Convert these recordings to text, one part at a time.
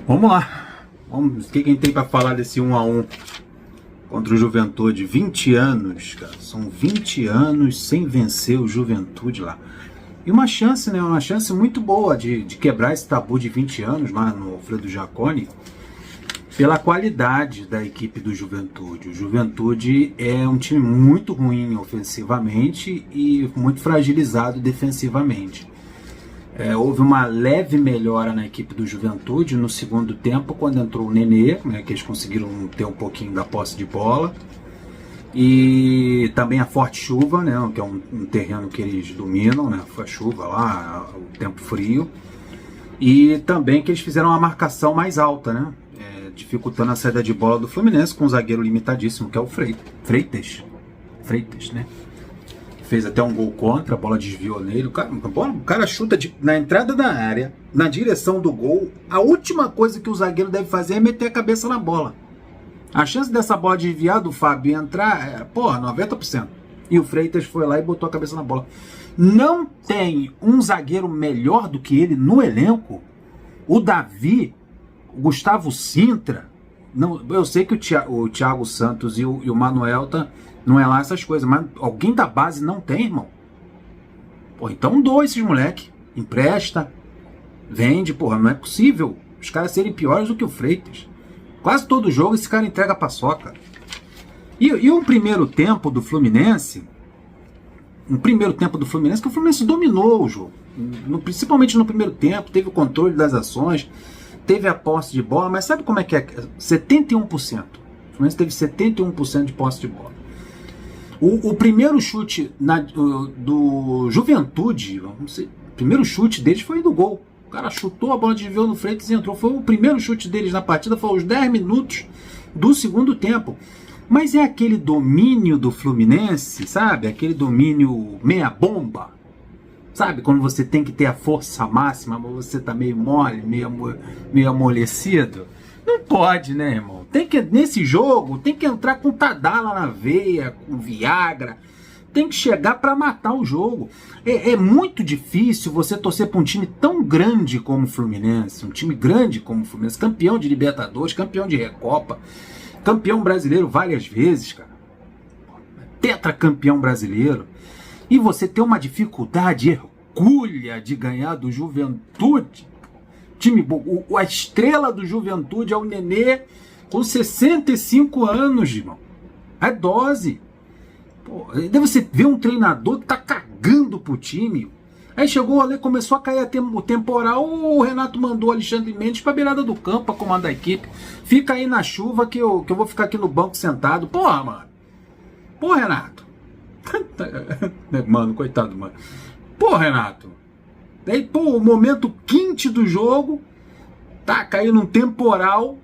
Vamos lá. Vamos, o que a gente tem para falar desse 1-1 contra o Juventude? 20 anos, cara. São 20 anos sem vencer o Juventude lá. E uma chance, né? Uma chance muito boa de quebrar esse tabu de 20 anos lá no Alfredo Jaconi, pela qualidade da equipe do Juventude. O Juventude é um time muito ruim ofensivamente e muito fragilizado defensivamente. Houve uma leve melhora na equipe do Juventude no segundo tempo, quando entrou o Nenê, né, que eles conseguiram ter um pouquinho da posse de bola. E também a forte chuva, né, que é um terreno que eles dominam, né, foi a chuva lá, o tempo frio. E também que eles fizeram uma marcação mais alta, né, dificultando a saída de bola do Fluminense com um zagueiro limitadíssimo, que é o Freitas, né. Fez até um gol contra, a bola desviou nele. O cara chuta na entrada da área, na direção do gol. A última coisa que o zagueiro deve fazer é meter a cabeça na bola. A chance dessa bola desviar do Fábio e entrar, 90%. E o Freitas foi lá e botou a cabeça na bola. Não tem um zagueiro melhor do que ele no elenco. O Davi, o Gustavo Sintra. Não, eu sei que o Thiago Santos e o Manuel não é lá essas coisas, mas alguém da base não tem, irmão. Pô, então doa esses moleque, empresta, vende, porra, não é possível os caras serem piores do que o Freitas. Quase todo jogo esse cara entrega a paçoca. E um primeiro tempo do Fluminense, que o Fluminense dominou o jogo, principalmente no primeiro tempo, teve o controle das ações, teve a posse de bola, mas sabe como é que é? 71%. O Fluminense teve 71% de posse de bola. O primeiro chute do Juventude, o primeiro chute deles foi do gol. O cara chutou, a bola desviou no Freitas e entrou. Foi o primeiro chute deles na partida, foi aos 10 minutos do segundo tempo. Mas é aquele domínio do Fluminense, sabe? Aquele domínio meia bomba. Sabe? Quando você tem que ter a força máxima, mas você tá meio mole, meio amolecido. Não pode, né, irmão? Nesse jogo, tem que entrar com Tadala na veia, com Viagra. Tem que chegar para matar o jogo. É muito difícil você torcer para um time tão grande como o Fluminense, um time grande como o Fluminense, campeão de Libertadores, campeão de Recopa, campeão brasileiro várias vezes, cara. Tetracampeão brasileiro. E você ter uma dificuldade hercúlea de ganhar do Juventude. A estrela do Juventude é o Nenê com 65 anos, irmão. É dose. Pô, deve você ver um treinador que tá cagando pro time. Aí chegou ali, começou a cair o temporal, o Renato mandou o Alexandre Mendes pra beirada do campo pra comandar a equipe. Fica aí na chuva que eu vou ficar aqui no banco sentado. Porra, mano. Pô, Renato. Mano, coitado, mano. Pô, Renato. Daí, pô, o momento quente do jogo, caindo um temporal,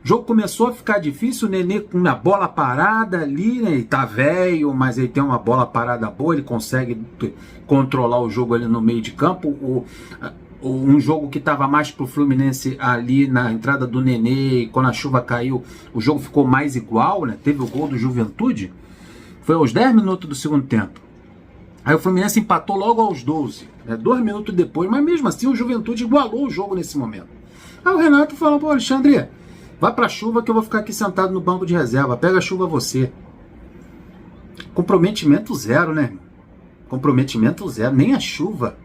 o jogo começou a ficar difícil, o Nenê com a bola parada ali, né, ele tá velho, mas ele tem uma bola parada boa, ele consegue controlar o jogo ali no meio de campo, um jogo que estava mais pro Fluminense ali na entrada do Nenê, e quando a chuva caiu, o jogo ficou mais igual, né, teve o gol do Juventude, foi aos 10 minutos do segundo tempo. Aí o Fluminense empatou logo aos 12, né, 2 minutos depois, mas mesmo assim o Juventude igualou o jogo nesse momento. Aí o Renato falou, pô, Alexandre, vai pra chuva que eu vou ficar aqui sentado no banco de reserva, pega a chuva você. Comprometimento zero, né? Comprometimento zero, nem a chuva.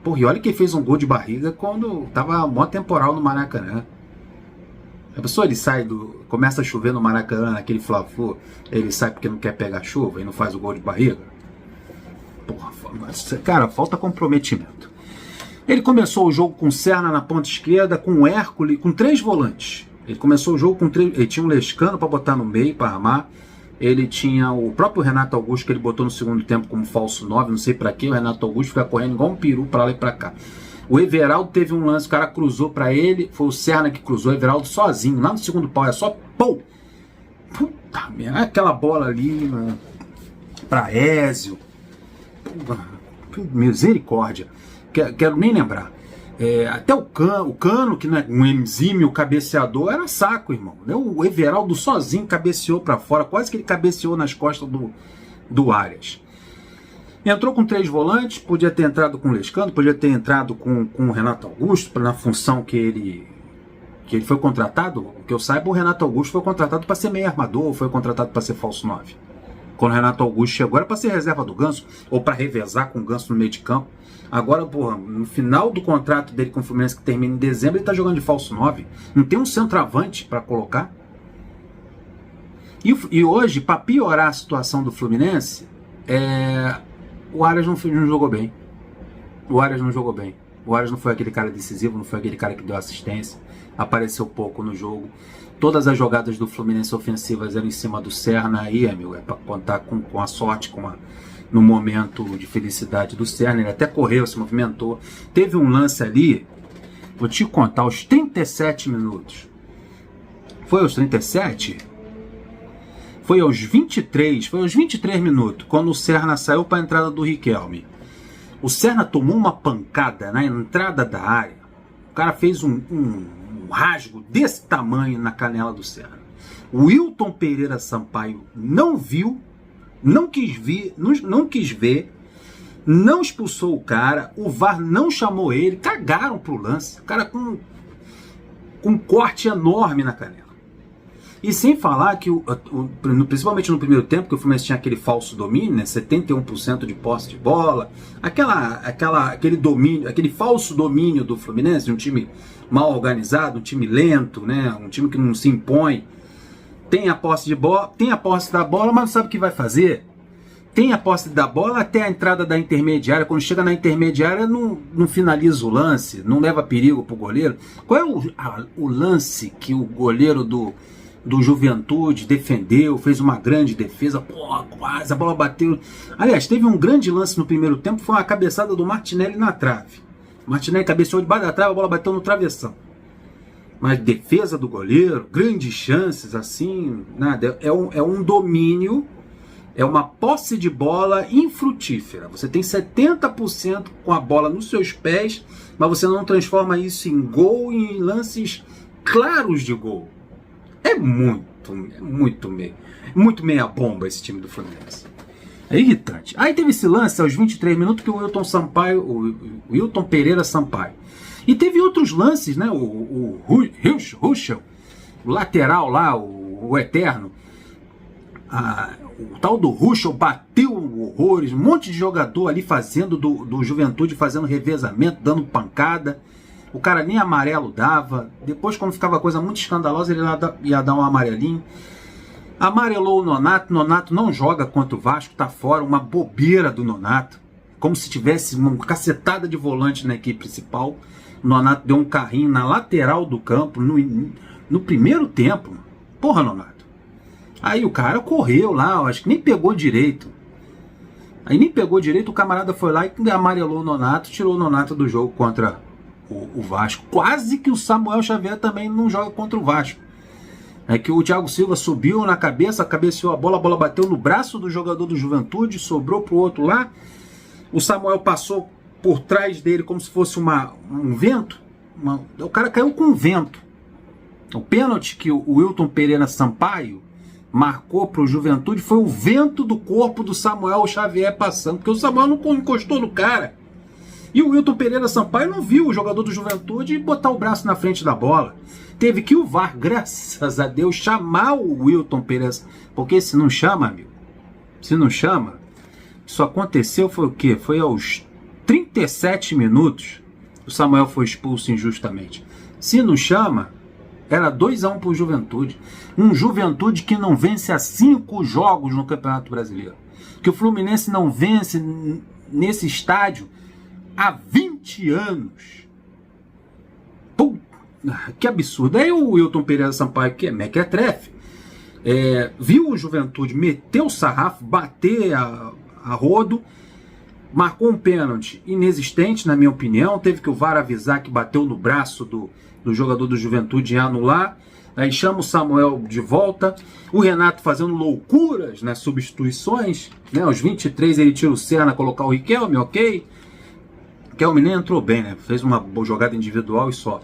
Porra, e olha que fez um gol de barriga quando tava mó temporal no Maracanã. A pessoa, ele sai começa a chover no Maracanã, naquele Fla-Flu, ele sai porque não quer pegar chuva e não faz o gol de barriga. Porra, cara, falta comprometimento. Ele começou o jogo com Serna na ponta esquerda, com o Hércules, com 3 volantes. Ele começou o jogo com 3, ele tinha um Lescano para botar no meio, para armar. Ele tinha o próprio Renato Augusto, que ele botou no segundo tempo como falso 9, não sei para quê. O Renato Augusto fica correndo igual um peru para lá e para cá. O Everaldo teve um lance, o cara cruzou para ele, foi o Serna que cruzou, o Everaldo sozinho, lá no segundo pau, é só pum! Puta merda, aquela bola ali, né, para Ézio. Misericórdia, quero nem lembrar. Até o Cano, que não é um exímio cabeceador, era saco, irmão. O Everaldo sozinho cabeceou para fora, quase que ele cabeceou nas costas do Arias. Entrou com 3 volantes, podia ter entrado com o Lescano, podia ter entrado com o Renato Augusto, na função que que ele foi contratado, que eu saiba, o Renato Augusto foi contratado para ser meio armador, ou foi contratado para ser falso 9. Quando o Renato Augusto chegou era para ser reserva do Ganso, ou para revezar com o Ganso no meio de campo. Agora, porra, no final do contrato dele com o Fluminense, que termina em dezembro, ele tá jogando de falso 9. Não tem um centroavante para colocar. E hoje, para piorar a situação do Fluminense, o Arias não jogou bem. O Arias não jogou bem. O Arias não foi aquele cara decisivo, não foi aquele cara que deu assistência. Apareceu pouco no jogo. Todas as jogadas do Fluminense ofensivas eram em cima do Serna. Aí, amigo, é para contar com a sorte, no momento de felicidade do Serna. Ele até correu, se movimentou. Teve um lance ali, vou te contar, aos 37 minutos. Foi aos 37? Foi aos 23 minutos, quando o Serna saiu para a entrada do Riquelme. O Serna tomou uma pancada na entrada da área. O cara fez um rasgo desse tamanho na canela do Serna. O Wilton Pereira Sampaio não viu, não quis ver, não expulsou o cara, o VAR não chamou ele, cagaram pro lance. O cara com um corte enorme na canela. E sem falar que, principalmente no primeiro tempo, que o Fluminense tinha aquele falso domínio, né, 71% de posse de bola, aquele domínio, aquele falso domínio do Fluminense, de um time mal organizado, um time lento, né, um time que não se impõe. Tem a posse de bola, tem a posse da bola, mas não sabe o que vai fazer. Tem a posse da bola até a entrada da intermediária. Quando chega na intermediária, não finaliza o lance, não leva perigo pro goleiro. Qual é o lance que o goleiro do Juventude defendeu, fez uma grande defesa, pô, quase, a bola bateu. Aliás, teve um grande lance no primeiro tempo, foi uma cabeçada do Martinelli na trave. O Martinelli cabeceou debaixo da trave, a bola bateu no travessão. Mas defesa do goleiro, grandes chances, assim, nada. É um domínio, é uma posse de bola infrutífera. Você tem 70% com a bola nos seus pés, mas você não transforma isso em gol, em lances claros de gol. É muito meia bomba esse time do Fluminense. É irritante. Aí teve esse lance aos 23 minutos que o Wilton Pereira Sampaio. E teve outros lances, né? O Ruschel, o lateral lá, o Eterno. O tal do Ruschel bateu horrores, um monte de jogador ali fazendo do Juventude, fazendo revezamento, dando pancada. O cara nem amarelo dava. Depois, quando ficava coisa muito escandalosa, ele ia dar um amarelinho. Amarelou o Nonato. Nonato não joga contra o Vasco, tá fora. Uma bobeira do Nonato. Como se tivesse uma cacetada de volante na equipe principal. O Nonato deu um carrinho na lateral do campo no primeiro tempo. Porra, Nonato. Aí o cara correu lá, acho que nem pegou direito. Aí nem pegou direito, o camarada foi lá e amarelou o Nonato, tirou o Nonato do jogo contra o Vasco. Quase que o Samuel Xavier também não joga contra o Vasco. É que o Thiago Silva subiu na cabeça, cabeceou a bola bateu no braço do jogador do Juventude, sobrou pro outro lá. O Samuel passou por trás dele como se fosse um vento. O cara caiu com um vento. O pênalti que o Wilton Pereira Sampaio marcou pro Juventude foi o vento do corpo do Samuel Xavier passando, porque o Samuel não encostou no cara. E o Wilton Pereira Sampaio não viu o jogador do Juventude botar o braço na frente da bola. Teve que o VAR, graças a Deus, chamar o Wilton Pereira. Porque se não chama, amigo, se não chama, isso aconteceu foi o quê? Foi aos 37 minutos, o Samuel foi expulso injustamente. Se não chama, era 2-1 pro Juventude. Um Juventude que não vence há 5 jogos no Campeonato Brasileiro. Que o Fluminense não vence nesse estádio há 20 anos. Puta, que absurdo. Aí o Wilton Pereira Sampaio, que é mequetrefe, viu o Juventude meter o sarrafo, bater a rodo, marcou um pênalti inexistente, na minha opinião. Teve que o VAR avisar que bateu no braço do jogador do Juventude e anular. Aí chama o Samuel de volta. O Renato fazendo loucuras nas substituições, né? Aos 23 ele tira o Serna, colocar o Riquelme, ok. Riquelme nem entrou bem, né? Fez uma boa jogada individual e só.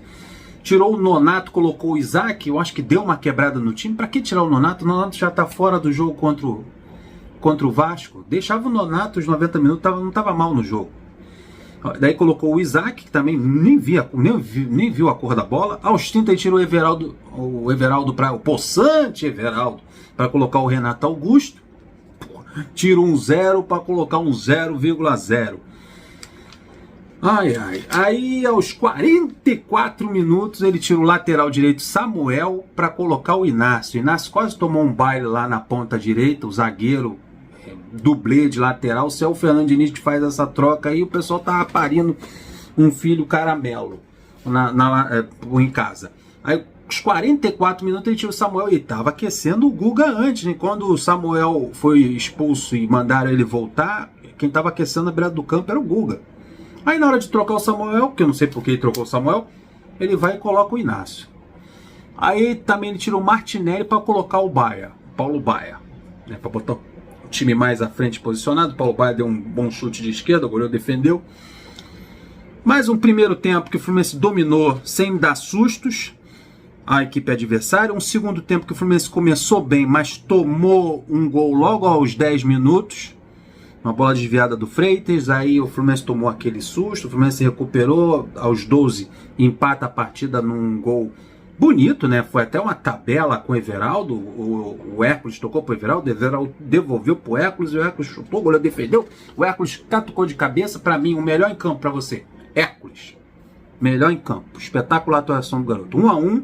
Tirou o Nonato, colocou o Isaac. Eu acho que deu uma quebrada no time. Pra que tirar o Nonato? O Nonato já tá fora do jogo contra o Vasco. Deixava o Nonato os 90 minutos, não tava mal no jogo. Daí colocou o Isaac, que também nem viu a cor da bola. Aos 30 ele tirou o Everaldo para o possante Everaldo, para colocar o Renato Augusto. Tira um 0 para colocar um 0,0. Ai, ai. Aí aos 44 minutos ele tira o lateral direito Samuel para colocar o Inácio. O Inácio quase tomou um baile lá na ponta direita, o zagueiro dublê de lateral. Se é o Fernando Diniz que faz essa troca aí, o pessoal tá parindo um filho caramelo em casa. Aí aos 44 minutos ele tira o Samuel e tava aquecendo o Guga antes, né? Quando o Samuel foi expulso e mandaram ele voltar, quem tava aquecendo a beira do campo era o Guga. Aí na hora de trocar o Samuel, que eu não sei por que ele trocou o Samuel, ele vai e coloca o Inácio. Aí também ele tira o Martinelli para colocar o Baia, Paulo Baia, né? Para botar o time mais à frente posicionado. O Paulo Baia deu um bom chute de esquerda, o goleiro defendeu. Mais um primeiro tempo que o Fluminense dominou sem dar sustos a equipe adversária. Um segundo tempo que o Fluminense começou bem, mas tomou um gol logo aos 10 minutos. Uma bola desviada do Freitas, aí o Fluminense tomou aquele susto, o Fluminense recuperou aos 12, empata a partida num gol bonito, né? Foi até uma tabela com o Everaldo, o Hércules tocou pro Everaldo, o Everaldo devolveu pro Hércules, o Hércules chutou, o goleiro defendeu, o Hércules catucou de cabeça. Para mim, o melhor em campo para você, Hércules. Melhor em campo, espetacular atuação do garoto. 1-1,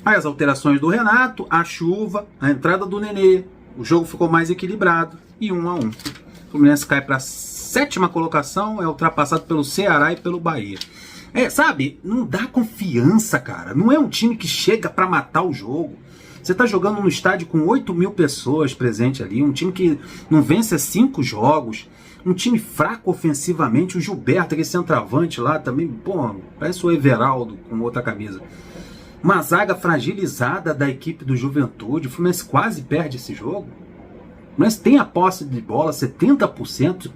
aí as alterações do Renato, a chuva, a entrada do Nenê, o jogo ficou mais equilibrado e 1-1. O Fluminense cai para a 7ª colocação, é ultrapassado pelo Ceará e pelo Bahia. Sabe, não dá confiança, cara. Não é um time que chega para matar o jogo. Você tá jogando no estádio com 8.000 pessoas presentes ali, um time que não vence há 5 jogos, um time fraco ofensivamente. O Gilberto, aquele centroavante lá também, pô, parece o Everaldo com outra camisa. Uma zaga fragilizada da equipe do Juventude. O Fluminense quase perde esse jogo. O Fluminense tem a posse de bola, 70%.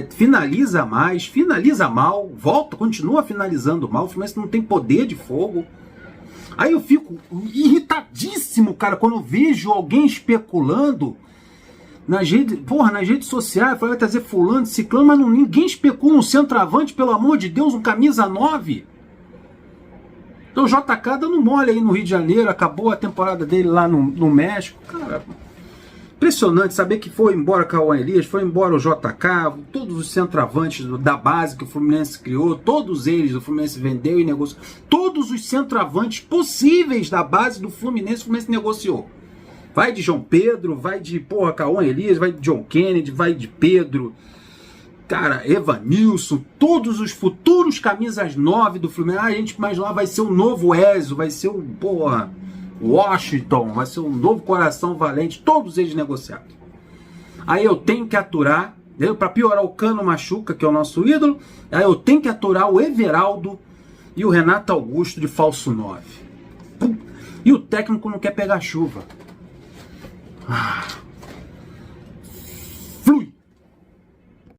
Finaliza mais, finaliza mal, continua finalizando mal. O Fluminense não tem poder de fogo. Aí eu fico irritadíssimo, cara, quando eu vejo alguém especulando nas redes sociais, vai trazer fulano, ciclano, mas ninguém especula um centroavante, pelo amor de Deus, um camisa 9. Então o JK dando mole aí no Rio de Janeiro, acabou a temporada dele lá no México. Cara, impressionante saber que foi embora Cauã Elias, foi embora o JK, todos os centroavantes da base que o Fluminense criou, todos eles o Fluminense vendeu e negociou. Todos os centroavantes possíveis da base do Fluminense, o Fluminense negociou. Vai de João Pedro, vai de Cauã Elias, vai de John Kennedy, vai de Pedro, cara, Evanilson, todos os futuros camisas 9 do Fluminense. A gente mais lá vai ser o novo Ezio, vai ser o Washington, vai ser um novo Coração Valente, todos eles negociados. Aí eu tenho que aturar, para piorar, o Cano machuca, que é o nosso ídolo. Aí eu tenho que aturar o Everaldo e o Renato Augusto de falso 9. E o técnico não quer pegar chuva.